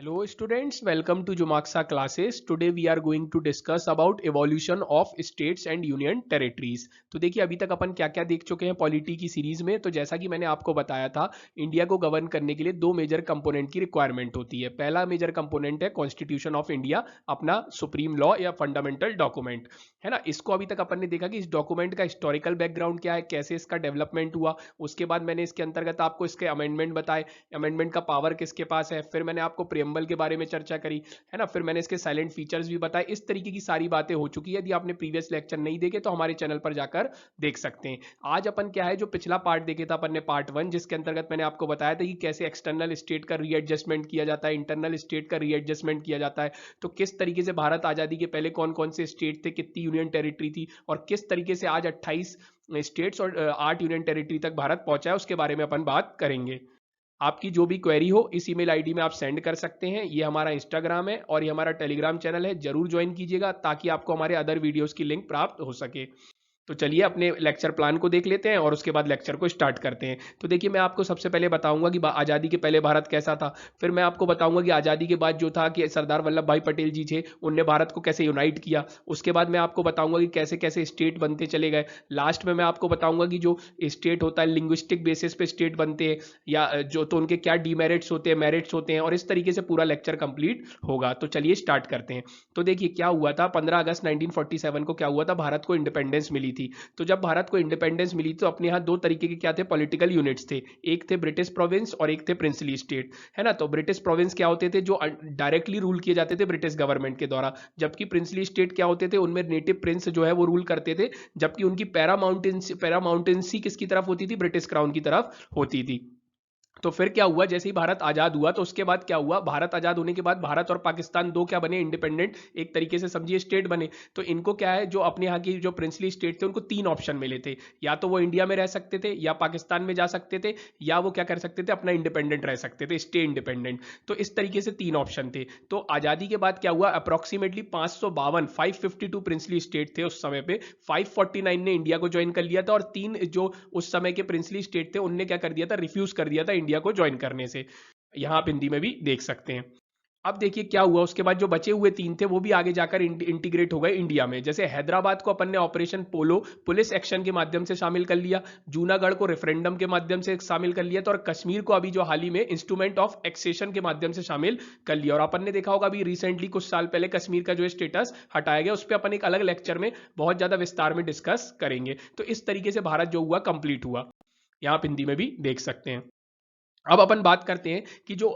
Hello students, welcome to Jumaxa classes. Today we are going to discuss about evolution of states and union territories. तो देखिए अभी तक अपन क्या क्या देख चुके हैं पॉलिटी की सीरीज में। तो जैसा कि मैंने आपको बताया था, इंडिया को गवर्न करने के लिए दो मेजर कंपोनेंट की रिक्वायरमेंट होती है। पहला मेजर कंपोनेंट है कॉन्स्टिट्यूशन ऑफ इंडिया, अपना सुप्रीम लॉ या फंडामेंटल डॉक्यूमेंट, है ना। इसको अभी तक अपन ने देखा कि इस डॉक्यूमेंट का हिस्टोरिकल बैकग्राउंड क्या है, कैसे इसका डेवलपमेंट हुआ। उसके बाद मैंने इसके अंतर्गत आपको इसके अमेंडमेंट बताए, अमेंडमेंट का पावर किसके पास है। फिर मैंने आपको प्रियम्बल के बारे में चर्चा करी, है ना। फिर मैंने इसके साइलेंट फीचर्स भी बताए। इस तरीके की सारी बातें हो चुकी है। यदि आपने प्रीवियस लेक्चर नहीं देखे तो हमारे चैनल पर जाकर देख सकते हैं। आज अपन क्या है, जो पिछला पार्ट देखे था अपन ने पार्ट 1, जिसके अंतर्गत मैंने आपको बताया था कि कैसे एक्सटर्नल स्टेट का रीएडजस्टमेंट किया जाता है, इंटरनल स्टेट का रीएडजस्टमेंट किया जाता है। तो किस तरीके से भारत आजादी के पहले कौन कौन से स्टेट थे, कितनी यूनियन टेरिटरी थी, और किस तरीके से आज 28 स्टेट्स और 8 यूनियन टेरिटरी तक भारत पहुंचा है, उसके बारे में अपन बात करेंगे। आपकी जो भी क्वेरी हो इस ईमेल आईडी में आप सेंड कर सकते हैं। ये हमारा इंस्टाग्राम है और ये हमारा टेलीग्राम चैनल है, जरूर ज्वाइन कीजिएगा ताकि आपको हमारे अदर वीडियोस की लिंक प्राप्त हो सके। तो चलिए अपने लेक्चर प्लान को देख लेते हैं और उसके बाद लेक्चर को स्टार्ट करते हैं। तो देखिए मैं आपको सबसे पहले बताऊंगा कि आज़ादी के पहले भारत कैसा था। फिर मैं आपको बताऊंगा कि आज़ादी के बाद जो था कि सरदार वल्लभ भाई पटेल जी थे, उनने भारत को कैसे यूनाइट किया। उसके बाद मैं आपको बताऊंगा कि कैसे कैसे स्टेट बनते चले गए। लास्ट में मैं आपको बताऊंगा कि जो स्टेट होता है लिंग्विस्टिक बेसिस पे स्टेट बनते हैं या जो, तो उनके क्या डीमेरिट्स होते हैं, मेरिट्स होते हैं, और इस तरीके से पूरा लेक्चर कंप्लीट होगा। तो चलिए स्टार्ट करते हैं। तो देखिए क्या हुआ था, 15 अगस्त 1947 को क्या हुआ था, भारत को इंडिपेंडेंस मिली थी। तो जब भारत को इंडिपेंडेंस मिली तो अपने यहाँ दो तरीके के क्या थे, पॉलिटिकल यूनिट्स थे। एक थे ब्रिटिश प्रोविंस और एक थे प्रिंसली स्टेट, है ना। तो ब्रिटिश प्रोविंस क्या होते थे, जो डायरेक्टली रूल किए जाते थे ब्रिटिश गवर्नमेंट के द्वारा, जबकि प्रिंसली स्टेट क्या होते थे, उनमें नेटिव प्रिंस जो है वो रूल करते थे, जबकि उनकी पैरामाउंटेंसी किसकी तरफ होती थी, ब्रिटिश क्राउन की तरफ होती थी। तो फिर क्या हुआ, जैसे ही भारत आजाद हुआ तो उसके बाद क्या हुआ, भारत आजाद होने के बाद भारत और पाकिस्तान दो क्या बने, इंडिपेंडेंट एक तरीके से समझिए स्टेट बने। तो इनको क्या है, जो अपने यहाँ की जो प्रिंसली स्टेट थे उनको तीन ऑप्शन मिले थे, या तो वो इंडिया में रह सकते थे, या पाकिस्तान में जा सकते थे, या वो क्या कर सकते थे, अपना इंडिपेंडेंट रह सकते थे, स्टे इंडिपेंडेंट। तो इस तरीके से तीन ऑप्शन थे। तो आजादी के बाद क्या हुआ, अप्रोक्सीमेटली 552 प्रिंसली स्टेट थे उस समय पे, 549 ने इंडिया को ज्वाइन कर लिया था, और तीन जो उस समय के प्रिंसली स्टेट थे उनने क्या कर दिया था, रिफ्यूज कर दिया था इंडिया को ज्वाइन करने से। यहां आप हिंदी में भी देख सकते हैं। अब देखिए क्या हुआ, उसके बाद जो बचे हुए तीन थे वो भी आगे जाकर इंटीग्रेट हो गए इंडिया में। जैसे हैदराबाद को अपन ने ऑपरेशन पोलो पुलिस एक्शन के माध्यम से शामिल कर लिया, जूनागढ़ को रेफरेंडम के माध्यम से शामिल कर लिया, तो और कश्मीर को अभी जो हाल ही में इंस्ट्रूमेंट ऑफ एक्सेशन के माध्यम से शामिल कर लिया। और अपन ने देखा होगा अभी रिसेंटली कुछ साल पहले कश्मीर का जो स्टेटस हटाया गया, उस पर अपन एक अलग लेक्चर में बहुत ज्यादा विस्तार में डिस्कस करेंगे। तो इस तरीके से भारत जो हुआ कंप्लीट हुआ, यहाँ आप हिंदी में भी देख सकते हैं। अब अपन बात करते हैं कि जो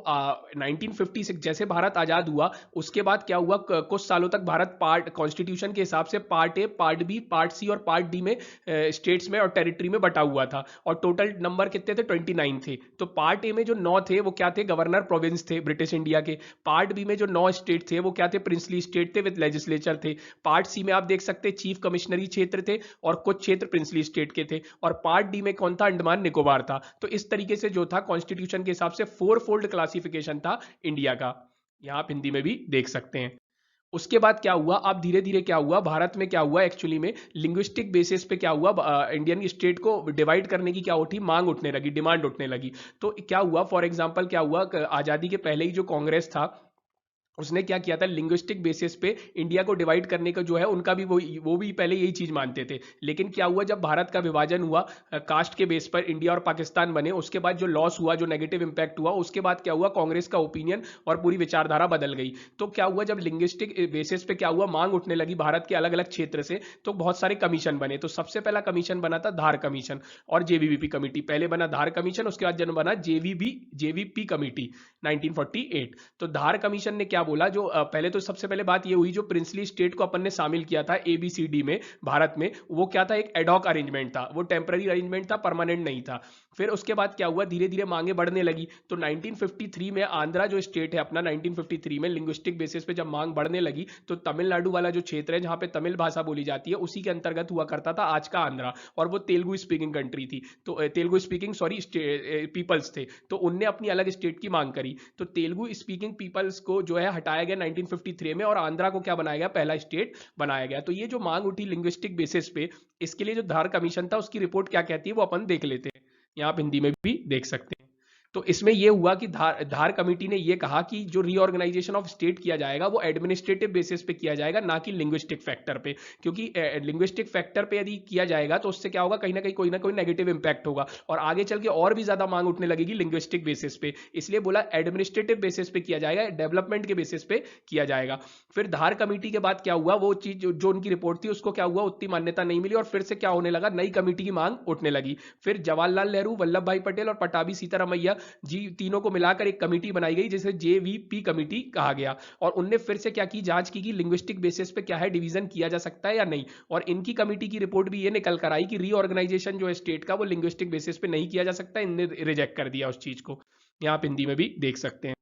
1956 जैसे भारत आजाद हुआ उसके बाद क्या हुआ, कुछ सालों तक भारत पार्ट कॉन्स्टिट्यूशन के हिसाब से part A, part B, part C और पार्ट डी में स्टेट्स में और टेरिटरी में बटा हुआ था। और टोटल नंबर कितने थे, 29 थे। तो पार्ट ए में जो 9 थे वो क्या थे, गवर्नर प्रोविंस थे ब्रिटिश इंडिया के। पार्ट बी में जो 9 स्टेट थे वो क्या थे, प्रिंसली स्टेट थे विद लेजिस्लेचर थे। पार्ट सी में आप देख सकते हैं चीफ कमिश्नरी क्षेत्र थे और कुछ क्षेत्र प्रिंसली स्टेट के थे। और पार्ट डी में कौन था, अंडमान निकोबार था। तो इस तरीके से जो था कॉन्स्टिट्यूशन के हिसाब से 4 फोल्ड क्लासिफिकेशन था इंडिया का, यहां आप हिंदी में भी देख सकते हैं। उसके बाद क्या हुआ, अब धीरे धीरे क्या हुआ भारत में, क्या हुआ एक्चुअली में लिंग्विस्टिक बेसिस पे क्या हुआ, इंडियन स्टेट को डिवाइड करने की क्या उठी, मांग उठने लगी, डिमांड उठने लगी। तो क्या हुआ, फॉर एग्जांपल क्या हुआ, आजादी के पहले ही जो कांग्रेस था उसने क्या किया था, लिंग्विस्टिक बेसिस पे इंडिया को डिवाइड करने का जो है उनका भी वो भी पहले यही चीज मानते थे। लेकिन क्या हुआ, जब भारत का विभाजन हुआ, कास्ट के बेस पर इंडिया और पाकिस्तान बने, उसके बाद जो लॉस हुआ, जो नेगेटिव इंपैक्ट हुआ, उसके बाद क्या हुआ, कांग्रेस का ओपिनियन और पूरी विचारधारा बदल गई। तो क्या हुआ, जब लिंग्विस्टिक बेसिस पे क्या हुआ, मांग उठने लगी भारत के अलग अलग क्षेत्र से, तो बहुत सारे कमीशन बने। तो सबसे पहला कमीशन बना था धार कमीशन और जेवीबी कमेटी। पहले बना धार कमीशन, उसके बाद जन्म बना जेवीपी कमेटी 1948। तो धार कमीशन ने क्या बोला, जो पहले तो सबसे पहले बात ये हुई, जो प्रिंसली स्टेट को अपन ने शामिल किया था एबीसीडी में भारत में, वो क्या था, एक एडॉक अरेंजमेंट था, वो टेम्पररी अरेंजमेंट था, परमानेंट नहीं था। फिर उसके बाद क्या हुआ, धीरे धीरे मांगे बढ़ने लगी। तो 1953 में आंध्रा जो स्टेट है अपना, 1953 में लिंग्विस्टिक बेसिस पे जब मांग बढ़ने लगी तो तमिलनाडु वाला जो क्षेत्र है जहां पे तमिल भाषा बोली जाती है उसी के अंतर्गत हुआ करता था आज का आंध्रा, और वो तेलुगु स्पीकिंग कंट्री थी। तो तेलुगु स्पीकिंग सॉरी पीपल्स थे, तो उनने अपनी अलग स्टेट की मांग करी। तो तेलुगु स्पीकिंग पीपल्स को जो है हटाया गया 1953 में, और आंध्रा को क्या बनाया गया, पहला स्टेट बनाया गया। तो ये जो मांग उठी लिंग्विस्टिक बेसिस पे, इसके लिए जो धार कमीशन था उसकी रिपोर्ट क्या कहती है वो अपन देख लेते हैं, यहाँ आप हिंदी में भी देख सकते हैं। तो इसमें यह हुआ कि धार कमेटी ने यह कहा कि जो रीऑर्गेनाइजेशन ऑफ स्टेट किया जाएगा वो एडमिनिस्ट्रेटिव बेसिस पे किया जाएगा, ना कि लिंग्विस्टिक फैक्टर पे, क्योंकि लिंग्विस्टिक फैक्टर पे यदि किया जाएगा तो उससे क्या होगा, कहीं ना कोई नेगेटिव इंपैक्ट होगा और आगे चल के और भी ज्यादा मांग उठने लगेगी लिंग्विस्टिक बेसिस पे। इसलिए बोला एडमिनिस्ट्रेटिव बेसिस पे किया जाएगा, डेवलपमेंट के बेसिस पे किया जाएगा। फिर धार कमेटी के बाद क्या हुआ, वो चीज जो उनकी रिपोर्ट थी उसको क्या हुआ, उतनी मान्यता नहीं मिली और फिर से क्या होने लगा, नई कमेटी की मांग उठने लगी। फिर जवाहरलाल नेहरू, वल्लभ भाई पटेल और पटाभी सीतारामैया जी तीनों को मिलाकर एक कमेटी बनाई गई जिसे जेवीपी कमेटी कहा गया और उनने फिर से क्या की, जांच की कि लिंग्विस्टिक बेसिस पे क्या है, डिवीजन किया जा सकता है या नहीं। और इनकी कमेटी की रिपोर्ट भी ये निकल कर आई कि रीऑर्गेनाइजेशन जो है स्टेट का वो लिंग्विस्टिक बेसिस पे नहीं किया जा सकता, इनने रिजेक्ट कर दिया उस चीज को। यहां आप हिंदी में भी देख सकते हैं।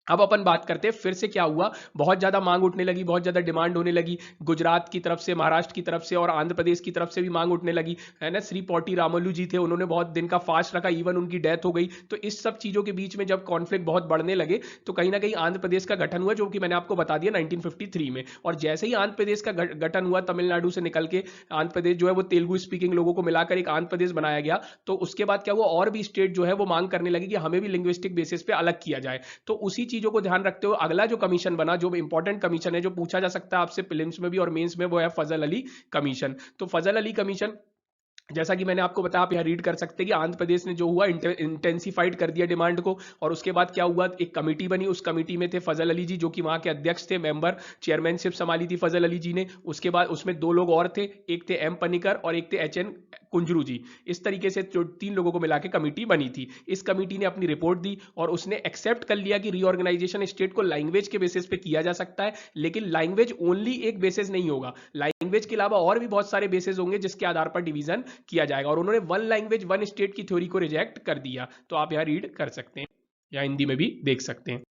अब अपन बात करते हैं फिर से क्या हुआ, बहुत ज्यादा मांग उठने लगी, बहुत ज्यादा डिमांड होने लगी, गुजरात की तरफ से, महाराष्ट्र की तरफ से और आंध्र प्रदेश की तरफ से भी मांग उठने लगी, है ना। श्री पोटी रामलू जी थे, उन्होंने बहुत दिन का फास्ट रखा, इवन उनकी डेथ हो गई। तो इस सब चीजों के बीच में जब कॉन्फ्लिक्ट बहुत बढ़ने लगे तो कहीं ना कहीं आंध्र प्रदेश का गठन हुआ, जो कि मैंने आपको बता दिया 1953 में। और जैसे ही आंध्र प्रदेश का गठन हुआ, तमिलनाडु से निकल के आंध्र प्रदेश जो है वो तेलुगु स्पीकिंग लोगों को मिलाकर एक आंध्र प्रदेश बनाया गया। तो उसके बाद क्या हुआ, और भी स्टेट जो है वो मांग करने लगी कि हमें भी लिंग्विस्टिक बेसिस पे अलग किया जाए। तो उसी चीजों को ध्यान रखते हुए अगला जो कमीशन बना, जो इंपॉर्टेंट कमीशन है, जो पूछा जा सकता है आपसे प्रीलिम्स में भी और मेंस में, वो है फजल अली कमीशन। तो फजल अली कमीशन, जैसा कि मैंने आपको बताया, आप यहाँ रीड कर सकते हैं कि आंध्र प्रदेश ने जो हुआ इंटेंसिफाइड कर दिया डिमांड को और उसके बाद क्या हुआ, एक कमेटी बनी। उस कमेटी में थे फजल अली जी, जो कि वहां के अध्यक्ष थे, मेंबर, चेयरमैनशिप संभाली थी फजल अली जी ने। उसके बाद उसमें दो लोग और थे, एक थे एम पनिकर और एक थे एच.एन. कुंजरू जी। इस तरीके से जो तीन लोगों को मिला के कमेटी बनी थी। इस कमेटी ने अपनी रिपोर्ट दी और उसने एक्सेप्ट कर लिया कि रीऑर्गेनाइजेशन स्टेट को लैंग्वेज के बेसिस पे किया जा सकता है, लेकिन लैंग्वेज ओनली एक बेसिस नहीं होगा, लैंग्वेज के अलावा और भी बहुत सारे बेसिस होंगे जिसके आधार पर डिवीजन किया जाएगा। और उन्होंने वन लैंग्वेज वन स्टेट की थ्योरी को रिजेक्ट कर दिया। तो आप यहां रीड कर सकते हैं या हिंदी में भी देख सकते हैं।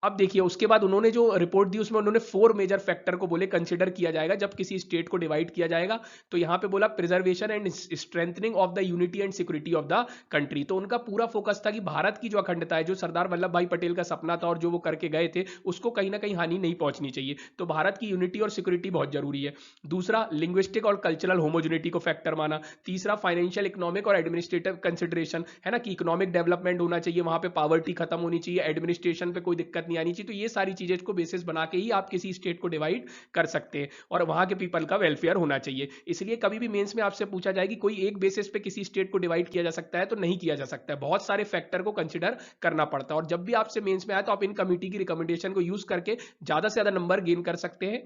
अब देखिए उसके बाद उन्होंने जो रिपोर्ट दी उसमें उन्होंने 4 मेजर फैक्टर को बोले कंसीडर किया जाएगा जब किसी स्टेट को डिवाइड किया जाएगा। तो यहां पे बोला preservation and strengthening of the unity and security of the country. तो उनका पूरा फोकस था कि भारत की जो अखंडता है, जो सरदार वल्लभ भाई पटेल का सपना था और जो वो करके गए थे, उसको कहीं ना कहीं हानि नहीं पहुंचनी चाहिए। तो भारत की यूनिटी और सिक्योरिटी बहुत जरूरी है। दूसरा, लिंग्विस्टिक और कल्चरल होमोजेनिटी को फैक्टर माना। तीसरा, फाइनेंशियल, इकोनॉमिक और एडमिनिस्ट्रेटिव कंसिडरेशन, है ना, कि इकोनॉमिक डेवलपमेंट होना चाहिए, वहां पे पॉवर्टी खत्म होनी चाहिए, एडमिनिस्ट्रेशन पे कोई दिक्कत नहीं आनी चाहिए। तो ये सारी चीजें को बेसिस बना के ही आप किसी स्टेट को डिवाइड कर सकते हैं और वहां के पीपल का वेलफेयर होना चाहिए। इसलिए कभी भी मेंस में आपसे पूछा जाए कि कोई एक बेसिस पे किसी स्टेट को डिवाइड किया जा सकता है, तो नहीं किया जा सकता है, बहुत सारे फैक्टर को कंसिडर करना पड़ता है। और जब भी आपसे मेंस में आए तो आप इन कमेटी की रिकमेंडेशन को यूज करके ज्यादा से ज्यादा नंबर गेन कर सकते हैं।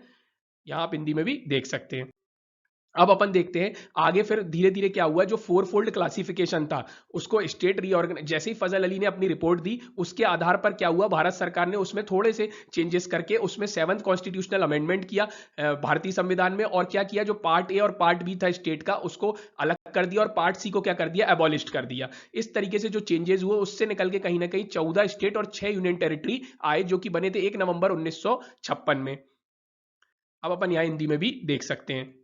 यहां आप हिंदी में भी देख सकते हैं। अब अपन देखते हैं आगे फिर धीरे धीरे क्या हुआ, जो फोर फोल्ड क्लासिफिकेशन था उसको स्टेट रीऑर्गेनाइज, जैसे ही फजल अली ने अपनी रिपोर्ट दी उसके आधार पर क्या हुआ, भारत सरकार ने उसमें थोड़े से चेंजेस करके उसमें 7th कॉन्स्टिट्यूशनल अमेंडमेंट किया भारतीय संविधान में। और क्या किया, जो पार्ट ए और पार्ट बी था स्टेट का उसको अलग कर दिया और पार्ट सी को क्या कर दिया, एबॉलिश कर दिया। इस तरीके से जो चेंजेस हुए उससे निकल के कहीं ना कहीं 14 स्टेट और 6 यूनियन टेरिटरी आए, जो कि बने थे 1 नवंबर 1956 में। अब अपन यहां हिंदी में भी देख सकते हैं।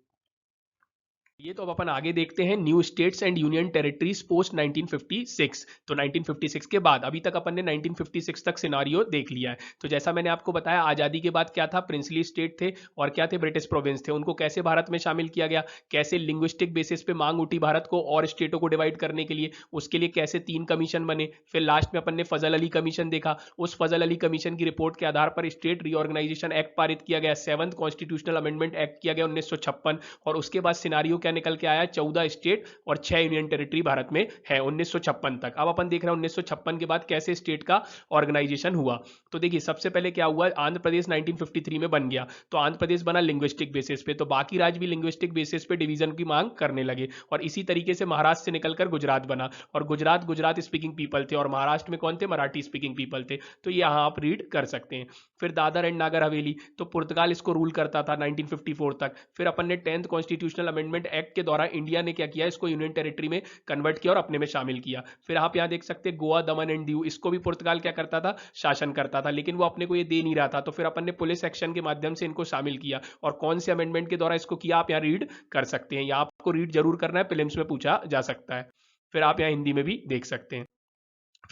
ये तो अब अपन आगे देखते हैं new states and union territories post 1956। तो 1956 के बाद अभी तक अपन ने 1956 तक सिनारियो देख लिया है। तो जैसा मैंने आपको बताया आजादी के बाद क्या था, प्रिंसली स्टेट थे और क्या थे, ब्रिटिश प्रोविंस थे। उनको कैसे भारत में शामिल किया गया, कैसे लिंग्विस्टिक बेसिस पे मांग उठी भारत को और स्टेटों को डिवाइड करने के लिए, उसके लिए कैसे 3 कमीशन बने। फिर लास्ट में अपन ने फजल अली कमीशन देखा, उस फजल अली कमीशन की रिपोर्ट के आधार पर स्टेट रीऑर्गेनाइजेशन एक्ट पारित किया गया, 7th कॉन्स्टिट्यूशनल अमेंडमेंट एक्ट किया गया 1956। और उसके बाद सिनारियो क्या निकल के आया, 14 स्टेट और 6 यूनियन टेरिटरी भारत में है 1956 तक। अब अपन देख रहे हैं 1956 के बाद कैसे स्टेट का ऑर्गेनाइजेशन हुआ। तो देखिए सबसे पहले क्या हुआ, आंध्र प्रदेश 1953 में बन गया। तो आंध्र प्रदेश बना लिंग्विस्टिक बेसिस पे, तो बाकी राज्य भी लिंग्विस्टिक बेसिस पे डिवीजन की मांग करने लगे। और इसी तरीके से महाराष्ट्र से निकलकर गुजरात बना और गुजरात स्पीकिंग पीपल थे और महाराष्ट्र में कौन थे, मराठी स्पीकिंग पीपल थे। तो ये यहां आप रीड कर सकते हैं। फिर दादर एंड नागर हवेली, तो पुर्तगाल इसको रूल करता था 1954 तक। फिर अपन ने 10th कॉन्स्टिट्यूशनल अमेंडमेंट एक्ट के द्वारा इंडिया ने क्या किया, इसको यूनियन टेरिटरी में कन्वर्ट किया और अपने में शामिल किया। फिर आप यहां देख सकते हैं गोवा, दमन एंड दीव, इसको भी पुर्तगाल क्या करता था, शासन करता था, लेकिन वो अपने को ये दे नहीं रहा था। तो फिर अपन ने पुलिस एक्शन के माध्यम से इनको शामिल किया। और कौन से अमेंडमेंट के द्वारा इसको किया, आप यहाँ रीड कर सकते हैं। यहाँ आपको रीड जरूर करना है, प्रीलिम्स में पूछा जा सकता है। फिर आप यहाँ हिंदी में भी देख सकते हैं।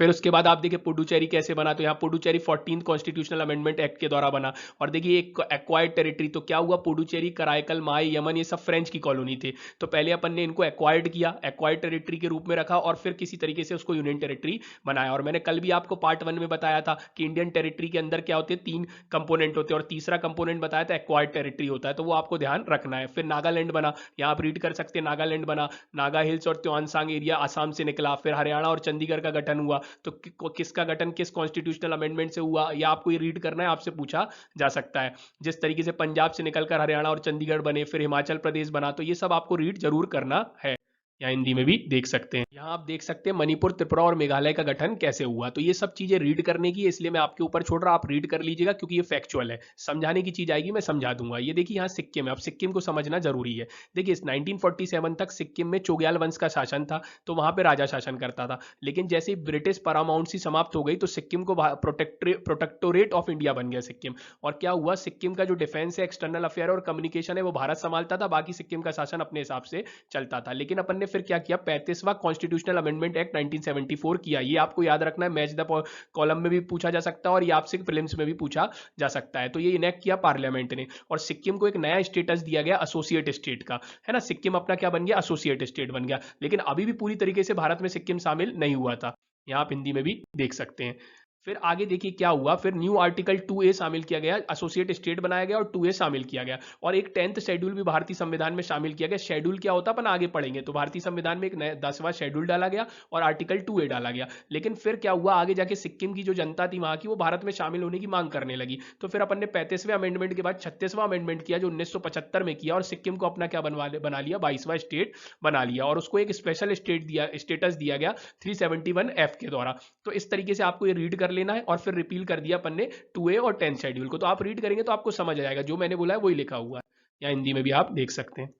फिर उसके बाद आप देखिए पुडुचेरी कैसे बना, तो यहाँ Puducherry 14th constitutional amendment act के द्वारा बना। और देखिए एक एक्वायर्ड टेरिटरी, तो क्या हुआ, पुडुचेरी, कराईकल, माई, यमन, ये सब फ्रेंच की कॉलोनी थे, तो पहले अपन ने इनको एक्वायर्ड किया, एक्वायर्ड टेरिटरी के रूप में रखा, और फिर किसी तरीके से उसको यूनियन टेरिटरी बनाया। और मैंने कल भी आपको पार्ट 1 में बताया था कि इंडियन टेरिटरी के अंदर क्या होते हैं, 3 कंपोनेंट होते हैं, और तीसरा कंपोनेंट बताया था एक्वायर्ड टेरिटरी होता है, तो वो आपको ध्यान रखना है। फिर नागालैंड बना, यहाँ आप रीड कर सकते हैं, नागालैंड बना, नागा हिल्स और त्योंसांग एरिया आसाम से निकला। फिर हरियाणा और चंडीगढ़ का गठन हुआ, तो किसका गठन किस कॉन्स्टिट्यूशनल अमेंडमेंट से हुआ, या आपको ये रीड करना है, आपसे पूछा जा सकता है। जिस तरीके से पंजाब से निकलकर हरियाणा और चंडीगढ़ बने, फिर हिमाचल प्रदेश बना, तो ये सब आपको रीड जरूर करना है, या हिंदी में भी देख सकते हैं। यहाँ आप देख सकते हैं मणिपुर, त्रिपुरा और मेघालय का गठन कैसे हुआ, तो ये सब चीजें रीड करने की, इसलिए मैं आपके ऊपर छोड़ रहा, आप रीड कर लीजिएगा, क्योंकि ये फैक्चुअल है, समझाने की चीज आएगी मैं समझा दूंगा। ये देखिए यहाँ सिक्किम है, अब सिक्किम को समझना जरूरी है। देखिए 1947 तक सिक्किम में चोग्याल वंश का शासन था, तो वहां पे राजा शासन करता था, लेकिन जैसे ही ब्रिटिश पैरामाउंसी समाप्त हो गई, तो सिक्किम को प्रोटेक्टोरेट ऑफ इंडिया बन गया सिक्किम। और क्या हुआ, सिक्किम का जो डिफेंस है, एक्सटर्नल अफेयर और कम्युनिकेशन है, वो भारत संभालता था, बाकी सिक्किम का शासन अपने हिसाब से चलता था। लेकिन अपन ने फिर क्या किया, 35वां कॉन्स्टिट्यूशनल अमेंडमेंट एक्ट 1974 किया। ये आपको याद रखना है, मैच द कॉलम में भी पूछा जा सकता है, और ये आपसे प्रीलिम्स में भी पूछा जा सकता है। तो ये इनेक्ट किया पार्लियामेंट ने, और सिक्किम को एक नया स्टेटस दिया गया एसोसिएट स्टेट का, है ना। सिक्किम अपना क्या बन गया, एसोसिएट स्टेट बन गया, लेकिन अभी भी पूरी तरीके से भारत में सिक्किम शामिल नहीं हुआ था। यहाँ आप हिंदी में भी देख सकते हैं। फिर आगे देखिए क्या हुआ, फिर न्यू आर्टिकल 2A शामिल किया गया, एसोसिएट स्टेट बनाया गया, और 2A शामिल किया गया, और एक 10th शेड्यूल भी भारतीय संविधान में शामिल किया गया। शेड्यूल क्या होता है अपन आगे पढ़ेंगे, तो भारतीय संविधान में एक नया 10वां शेड्यूल डाला गया, और आर्टिकल 2A डाला गया। लेकिन फिर क्या हुआ, आगे जाके सिक्किम की जो जनता थी वहां की, वो भारत में शामिल होने की मांग करने लगी, तो फिर अपन ने 35वें अमेंडमेंट के बाद 36वां अमेंडमेंट किया, जो 1975 में किया, और सिक्किम को अपना क्या बना लिया, 22वां स्टेट बना लिया, और उसको एक स्पेशल स्टेटस दिया गया 371F के द्वारा। तो इस तरीके से आपको ये रीड कर लेना है, और फिर रिपील कर दिया अपन ने 2A और 10 शेड्यूल को, तो आप रीड करेंगे तो आपको समझ आ जाएगा, जो मैंने बोला है वही लिखा हुआ है, या हिंदी में भी आप देख सकते हैं।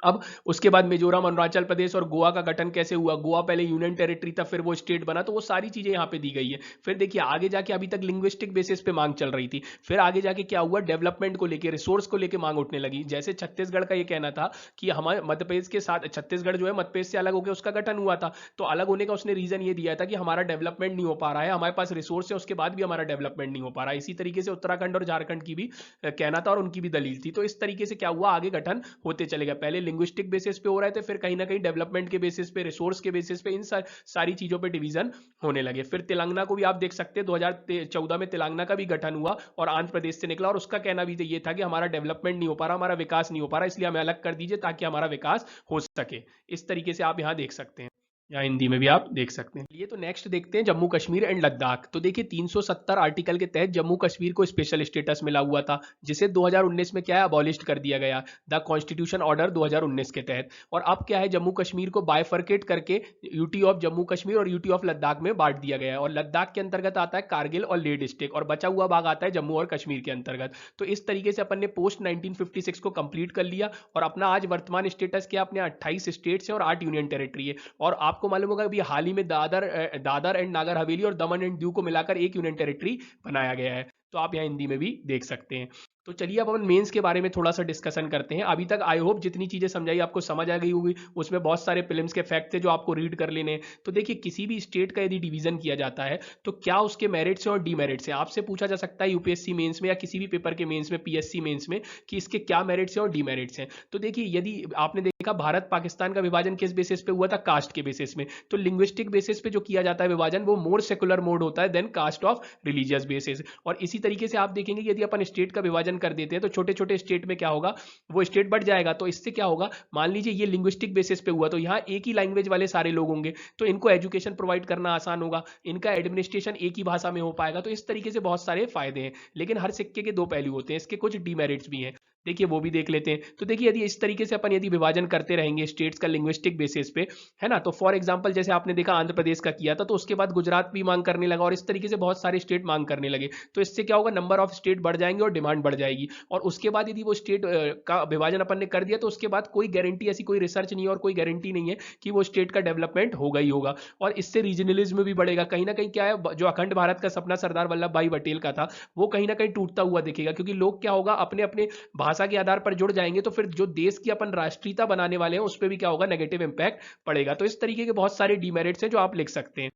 अब उसके बाद मिजोरम, अरुणाचल प्रदेश और गोवा का गठन कैसे हुआ, गोवा पहले यूनियन टेरिटरी था, फिर वो स्टेट बना, तो वो सारी चीजें यहाँ पे दी गई है। फिर देखिए आगे जाके, अभी तक लिंग्विस्टिक बेसिस पे मांग चल रही थी, फिर आगे जाके क्या हुआ, डेवलपमेंट को लेके, रिसोर्स को लेके मांग उठने लगी। जैसे छत्तीसगढ़ का ये कहना था कि हमारे मध्य प्रदेश के साथ, छत्तीसगढ़ जो है मध्य प्रदेश से अलग होकर उसका गठन हुआ था, तो अलग होने का उसने रीजन ये दिया था कि हमारा डेवलपमेंट नहीं हो पा रहा है, हमारे पास रिसोर्स है, उसके बाद भी हमारा डेवलपमेंट नहीं हो पा रहा है। इसी तरीके से उत्तराखंड और झारखंड की भी कहना था, और उनकी भी दलील थी। तो इस तरीके से क्या हुआ, आगे गठन होते चले गए, पहले लिंग्विस्टिक बेसिस पे हो रहे थे, फिर कहीं ना कहीं डेवलपमेंट के बेसिस पे, रिसोर्स के बेसिस पे, इन सारी चीजों पे डिवीजन होने लगे। फिर तेलंगाना को भी आप देख सकते हैं, 2014 में तेलंगाना का भी गठन हुआ, और आंध्र प्रदेश से निकला, और उसका कहना भी ये था कि हमारा डेवलपमेंट नहीं हो पा रहा, हमारा विकास नहीं हो पा रहा, इसलिए हमें अलग कर दीजिए ताकि हमारा विकास हो सके। इस तरीके से आप यहां देख सकते हैं, या हिंदी में भी आप देख सकते हैं। ये तो नेक्स्ट देखते हैं जम्मू कश्मीर एंड लद्दाख। तो देखिए 370 आर्टिकल के तहत जम्मू कश्मीर को स्पेशल स्टेटस मिला हुआ था, जिसे 2019 में क्या है, अबॉलिश कर दिया गया, द कॉन्स्टिट्यूशन ऑर्डर 2019 के तहत। और अब क्या है, जम्मू कश्मीर को बायफर्केट करके यूटी ऑफ जम्मू कश्मीर और यूटी ऑफ लद्दाख में बांट दिया गया है, और लद्दाख के अंतर्गत आता है कारगिल और लेह डिस्ट्रिक्ट, और बचा हुआ भाग आता है जम्मू और कश्मीर के अंतर्गत। तो इस तरीके से अपन ने पोस्ट 1956 को कंप्लीट कर लिया, और अपना आज वर्तमान स्टेटस क्या, अपने 28 स्टेट्स है और 8 यूनियन टेरिटरी है। और आपको मालूम होगा अभी हाल ही में दादर एंड नागर हवेली और दमन एंड दीव को मिलाकर एक यूनियन टेरिटरी बनाया गया है, तो आप यहाँ हिंदी में भी देख सकते हैं। तो चलिए अब अपन मेंस के बारे में थोड़ा सा डिस्कशन करते हैं। अभी तक आई होप जितनी चीजें समझाई आपको समझ आ गई होगी, उसमें बहुत सारे फिल्म्स के फैक्ट थे जो आपको रीड कर लेने हैं। तो देखिए किसी भी स्टेट का यदि डिवीजन किया जाता है, तो क्या उसके मेरिट्स हैं और डीमेरिट्स हैं, आपसे पूछा जा सकता है यूपीएससी मेंस में या किसी भी पेपर के मेंस में, पीएससी मेंस में, कि इसके क्या मेरिट्स हैं और डीमेरिट्स हैं। तो देखिए यदि आपने देखा भारत पाकिस्तान का विभाजन किस बेसिस पे हुआ था, कास्ट के बेसिस में, तो लिंग्विस्टिक बेसिस पे जो किया जाता है विभाजन, वो मोर सेकुलर मोड होता है then caste of religious basis. और इसी तरीके से आप देखेंगे यदि अपन स्टेट का विभाजन कर देते हैं, तो छोटे छोटे स्टेट में क्या होगा, वो स्टेट बढ़ जाएगा। तो इससे क्या होगा, मान लीजिए ये लिंग्विस्टिक बेसिस पे हुआ, तो यहाँ एक ही लैंग्वेज वाले सारे लोग होंगे, तो इनको एजुकेशन प्रोवाइड करना आसान होगा, इनका एडमिनिस्ट्रेशन एक ही भाषा में हो पाएगा। तो इस तरीके से बहुत सारे फायदे हैं, लेकिन हर सिक्के के दो पहलू होते हैं, इसके कुछ डीमेरिट्स भी हैं, देखिए वो भी देख लेते हैं। तो देखिए यदि इस तरीके से अपन यदि विभाजन करते रहेंगे स्टेट्स का लिंग्विस्टिक बेसिस पे, है ना, तो फॉर एग्जांपल जैसे आपने देखा आंध्र प्रदेश का किया था, तो उसके बाद गुजरात भी मांग करने लगा, और इस तरीके से बहुत सारे स्टेट मांग करने लगे। तो इससे क्या होगा, नंबर ऑफ स्टेट बढ़ जाएंगे और डिमांड बढ़ जाएगी। और उसके बाद यदि वो स्टेट का विभाजन अपन ने कर दिया, तो उसके बाद कोई गारंटी, ऐसी कोई रिसर्च नहीं है और कोई गारंटी नहीं है कि वो स्टेट का डेवलपमेंट होगा ही होगा। और इससे रीजनलिज्म भी बढ़ेगा, कहीं ना कहीं क्या है, जो अखंड भारत का सपना सरदार वल्लभ भाई पटेल का था, वो कहीं ना कहीं टूटता हुआ दिखेगा, क्योंकि लोग क्या होगा, अपने अपने भाषा के आधार पर जुड़ जाएंगे, तो फिर जो देश की अपन राष्ट्रीयता बनाने वाले हैं उस पर भी क्या होगा, नेगेटिव इंपैक्ट पड़ेगा। तो इस तरीके के बहुत सारे डीमेरिट्स हैं जो आप लिख सकते हैं।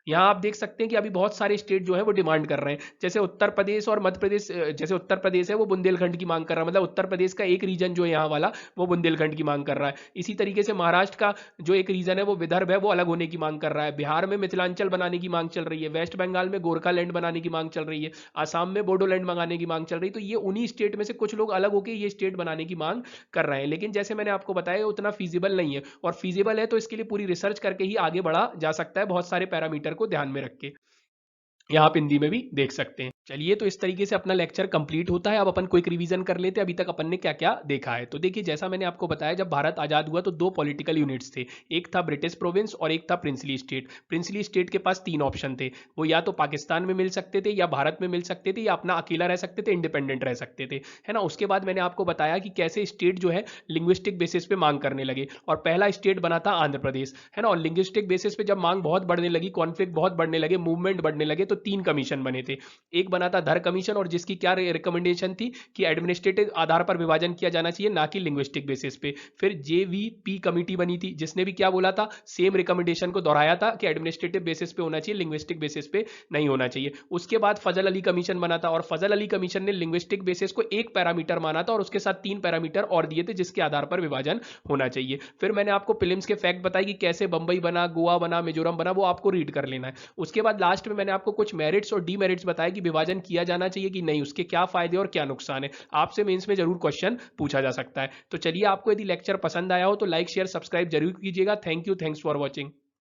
यहाँ आप देख सकते हैं कि अभी बहुत सारे स्टेट जो है वो डिमांड कर रहे हैं, जैसे उत्तर प्रदेश और मध्य प्रदेश। जैसे उत्तर प्रदेश है वो बुंदेलखंड की मांग कर रहा है, मतलब उत्तर प्रदेश का एक रीजन जो है यहाँ वाला वो बुंदेलखंड की मांग कर रहा है। इसी तरीके से महाराष्ट्र का जो एक रीजन है वो विदर्भ है वो अलग होने की मांग कर रहा है। बिहार में मिथिलांचल बनाने की मांग चल रही है, वेस्ट बंगाल में गोरखालैंड बनाने की मांग चल रही है, आसाम में बोडोलैंड मंगाने की मांग चल रही है। तो ये उन्हीं स्टेट में से कुछ लोग अलग होकर ये स्टेट बनाने की मांग कर रहे हैं, लेकिन जैसे मैंने आपको बताया उतना फीजिबल नहीं है, और फीजिबल है तो इसके लिए पूरी रिसर्च करके ही आगे बढ़ा जा सकता है, बहुत सारे पैरामीटर को ध्यान में रख के। यहाँ आप हिंदी में भी देख सकते हैं। चलिए, तो इस तरीके से अपना लेक्चर कंप्लीट होता है। अब अपन क्विक रिवीजन कर लेते हैं अभी तक अपन ने क्या क्या देखा है। तो देखिए, जैसा मैंने आपको बताया, जब भारत आज़ाद हुआ तो दो पॉलिटिकल यूनिट्स थे, एक था ब्रिटिश प्रोविंस और एक था प्रिंसली स्टेट। प्रिंसली स्टेट के पास तीन ऑप्शन थे, वो या तो पाकिस्तान में मिल सकते थे, या भारत में मिल सकते थे, या अपना अकेला रह सकते थे, इंडिपेंडेंट रह सकते थे, है ना। उसके बाद मैंने आपको बताया कि कैसे स्टेट जो है लिंग्विस्टिक बेसिस पे मांग करने लगे, और पहला स्टेट बना था आंध्र प्रदेश, है ना। और लिंग्विस्टिक बेसिस पे जब मांग बहुत बढ़ने लगी, कॉन्फ्लिक्ट बहुत बढ़ने लगे, मूवमेंट बढ़ने लगे, तो तीन कमीशन बने थे। एक बना था धर कमीशन, और जिसकी क्या रिकमेंडेशन थी कि एडमिनिस्ट्रेटिव आधार पर विभाजन किया जाना चाहिए, ना कि लिंग्विस्टिक बेसिस पे। फिर जेवीपी कमेटी बनी थी, जिसने भी क्या बोला था, सेम रिकमेंडेशन को दोहराया था कि एडमिनिस्ट्रेटिव बेसिस पे होना चाहिए, लिंग्विस्टिक बेसिस पे नहीं होना चाहिए। उसके बाद फजल अली कमीशन बना था, और फजल अली कमीशन ने लिंग्विस्टिक बेसिस को एक पैरामीटर माना था, और उसके साथ तीन पैरामीटर और दिए थे जिसके आधार पर विभाजन होना चाहिए। फिर मैंने आपको प्रीलिम्स के फैक्ट बताए कि कैसे बंबई बना, गोवा बना, मिजोरम बना, वो आपको रीड कर लेना है। उसके बाद लास्ट में मैंने आपको कुछ मेरिट्स और डीमेरिट्स बताया कि विभाजन किया जाना चाहिए कि नहीं, उसके क्या फायदे और क्या नुकसान है। आपसे मेंस में जरूर क्वेश्चन पूछा जा सकता है। तो चलिए, आपको यदि लेक्चर पसंद आया हो तो लाइक शेयर सब्सक्राइब जरूर कीजिएगा। Thank you, thanks for watching.